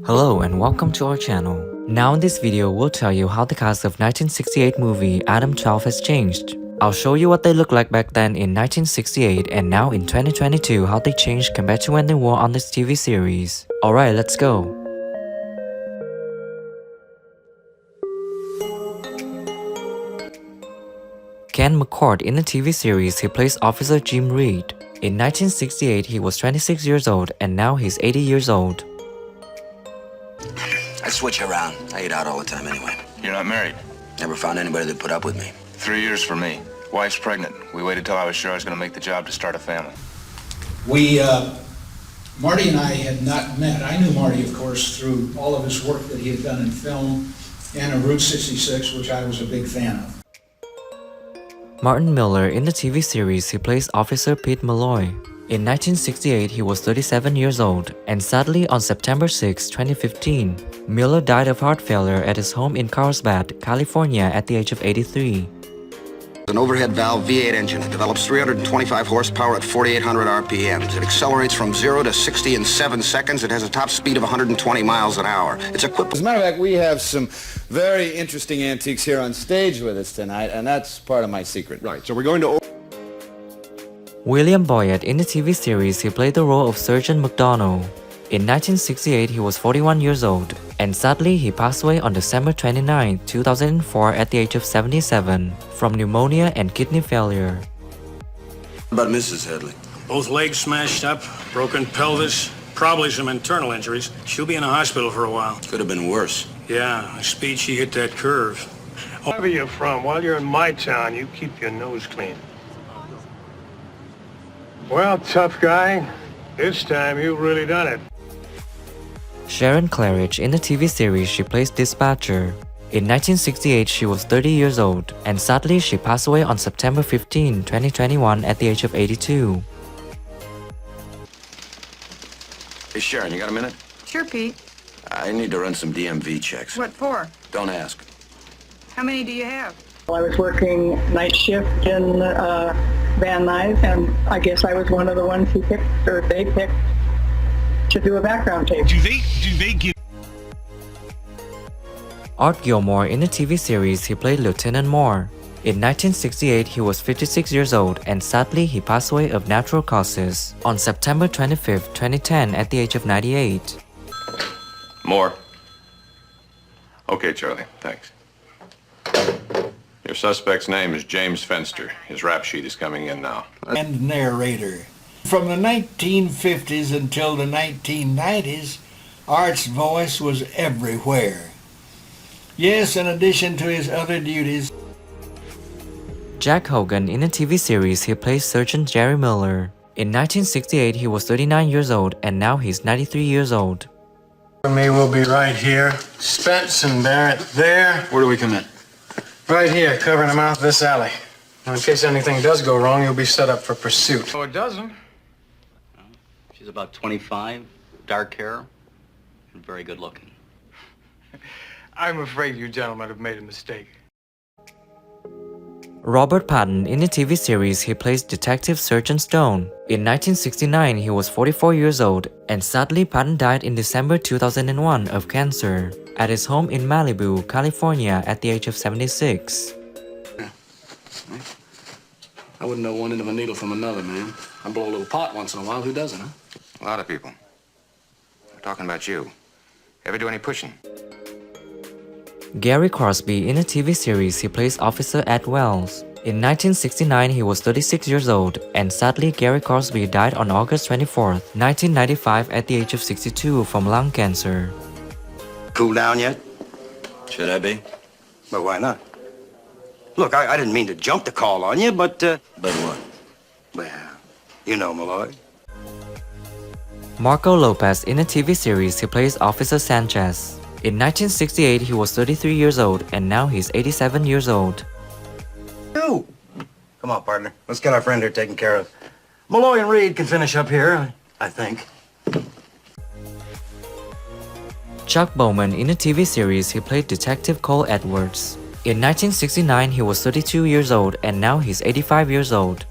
Hello and welcome to our channel. Now in this video, we'll tell you how the cast of 1968 movie ADAM-12 has changed. I'll show you what they looked like back then in 1968 and now in 2022 how they changed compared to when they were on this TV series. Alright, let's go. Ken McCord in the TV series, he plays Officer Jim Reed. In 1968, he was 26 years old and now he's 80 years old. I switch around. I eat out all the time anyway. You're not married? Never found anybody that put up with me. 3 years for me. Wife's pregnant. We waited till I was sure I was going to make the job to start a family. Marty and I had not met. I knew Marty, of course, through all of his work that he had done in film and in Route 66, which I was a big fan of. Martin Miller in the TV series, he plays Officer Pete Malloy. In 1968, he was 37 years old, and sadly on September 6, 2015, Miller died of heart failure at his home in Carlsbad, California at the age of 83. An overhead valve V8 engine. It develops 325 horsepower at 4,800 RPMs. It accelerates from 0 to 60 in 7 seconds. It has a top speed of 120 miles an hour. It's equipped. As a matter of fact, we have some very interesting antiques here on stage with us tonight, and that's part of my secret. Right, so we're going to... William Boyett in the TV series, he played the role of Sergeant McDonough. In 1968, he was 41 years old, and sadly he passed away on December 29, 2004 at the age of 77 from pneumonia and kidney failure. What about Mrs. Headley? Both legs smashed up, broken pelvis, probably some internal injuries. She'll be in a hospital for a while. Could have been worse. Yeah, the speed she hit that curve. Wherever you're from, while you're in my town, you keep your nose clean. Well, tough guy, this time you've really done it. Sharon Claridge in the TV series, she plays Dispatcher. In 1968, she was 30 years old, and sadly she passed away on September 15, 2021 at the age of 82. Hey, Sharon, you got a minute? Sure, Pete. I need to run some DMV checks. What for? Don't ask. How many do you have? I was working night shift in Van Nuys, and I guess I was one of the ones he picked, or they picked, to do a background tape. Do they give... Art Gilmore in the TV series, he played Lieutenant Moore. In 1968, he was 56 years old, and sadly he passed away of natural causes on September 25, 2010 at the age of 98. More. Okay, Charlie, thanks. Your suspect's name is James Fenster. His rap sheet is coming in now. And narrator. From the 1950s until the 1990s, Art's voice was everywhere. Yes, in addition to his other duties. Jack Hogan in the TV series, he plays Sergeant Jerry Miller. In 1968, he was 39 years old, and now he's 93 years old. Me will be right here. Spence and Barrett there. Where do we come in? Right here, covering the mouth of this alley. Now, in case anything does go wrong, you'll be set up for pursuit. Oh, it doesn't? She's about 25, dark hair, and very good looking. I'm afraid you gentlemen have made a mistake. Robert Patton in the TV series, he plays Detective Sergeant Stone. In 1969, he was 44 years old, and sadly Patton died in December 2001 of cancer at his home in Malibu, California at the age of 76. Yeah. I wouldn't know one end of a needle from another, man. I blow a little pot once in a while. Who doesn't, huh? A lot of people. I'm talking about you. Ever do any pushing? Gary Crosby in the TV series, he plays Officer Ed Wells. In 1969, he was 36 years old, and sadly Gary Crosby died on August 24, 1995 at the age of 62 from lung cancer. Cool down yet? Should I be? But why not? Look, I didn't mean to jump the call on you, but... But what? Well, you know, Malloy. Marco Lopez in the TV series, he plays Officer Sanchez. In 1968, he was 33 years old, and now he's 87 years old. You! Come on, partner. Let's get our friend here taken care of. Malloy and Reed can finish up here, I think. Chuck Bowman in the TV series, he played Detective Cole Edwards. In 1969, he was 32 years old, and now he's 85 years old.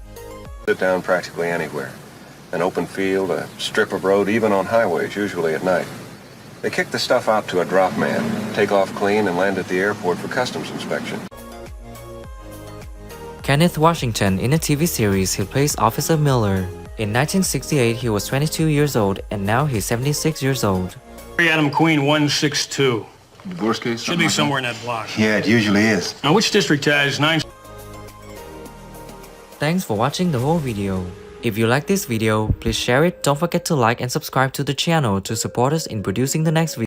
Sit down practically anywhere. An open field, a strip of road, even on highways, usually at night. They kick the stuff out to a drop man, take off clean, and land at the airport for customs inspection. Kenneth Washington in the TV series he plays Officer Miller. In 1968 he was 22 years old and now he's 76 years old. Adam Queen 162. Divorce case? Should be somewhere in that block. Yeah, it usually is. Now, which district has 9? Thanks for watching the whole video. If you like this video, please share it, don't forget to like and subscribe to the channel to support us in producing the next video.